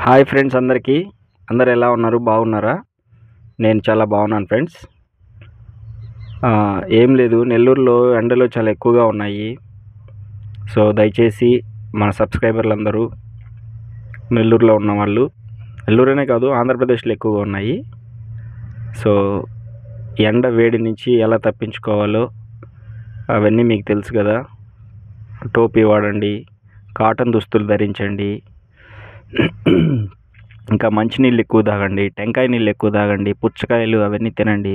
Hi friends, అందరు ఎలా ఉన్నారు? బాగున్నారా? నేను చాలా బాగున్నాను ఫ్రెండ్స్. ఏం లేదు, నెల్లూరులో ఎండలు చాలా ఎక్కువగా ఉన్నాయి. సో దయచేసి మన సబ్స్క్రైబర్లు అందరూ నెల్లూరులో ఉన్న వాళ్ళు, నెల్లూరునే కాదు ఆంధ్రప్రదేశ్లో ఎక్కువగా ఉన్నాయి. సో ఎండ వేడి నుంచి ఎలా తప్పించుకోవాలో అవన్నీ మీకు తెలుసు కదా. టోపీ వాడండి, కాటన్ దుస్తులు ధరించండి, ఇంకా మంచినీళ్ళు ఎక్కువ తాగండి, టెంకాయ నీళ్ళు ఎక్కువ తాగండి, పుచ్చకాయలు అవన్నీ తినండి.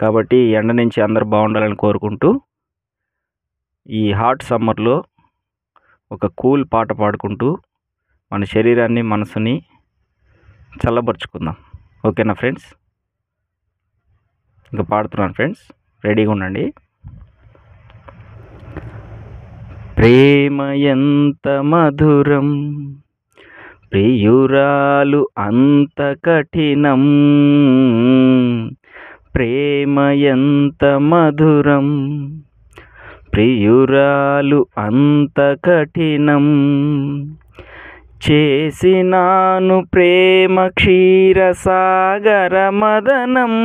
కాబట్టి ఎండ నుంచి అందరు బాగుండాలని కోరుకుంటూ ఈ హాట్ సమ్మర్లో ఒక కూల్ పాట పాడుకుంటూ మన శరీరాన్ని మనసుని చల్లబరుచుకుందాం. ఓకేనా ఫ్రెండ్స్? ఇంకా పాడుతున్నాను ఫ్రెండ్స్, రెడీగా ఉండండి. ప్రేమ ఎంత మధురం, ప్రియురాలు అంత కఠినం. ప్రేమ ఎంత మధురం, ప్రియురాలు అంత కఠినం. చేసినాను ప్రేమ క్షీరసాగర మదనం,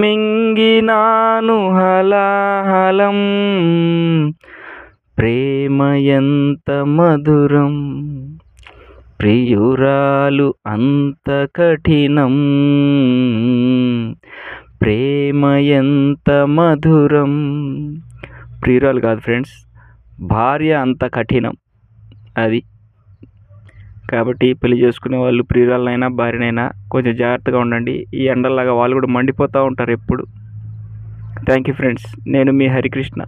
మింగినాను హలాహలం. ప్రేమ ఎంత మధురం, ప్రియురాలు అంత కఠినం. ప్రేమ ఎంత మధురం. ప్రియురాలు కాదు ఫ్రెండ్స్, భార్య అంత కఠినం అది. కాబట్టి పెళ్లి చేసుకునే వాళ్ళు ప్రియురాలనైనా భార్యనైనా కొంచెం జాగ్రత్తగా ఉండండి. ఈ ఎండలాగా వాళ్ళు కూడా మండిపోతూ ఉంటారు ఎప్పుడు. Thank you friends. నేను మీ హరికృష్ణ.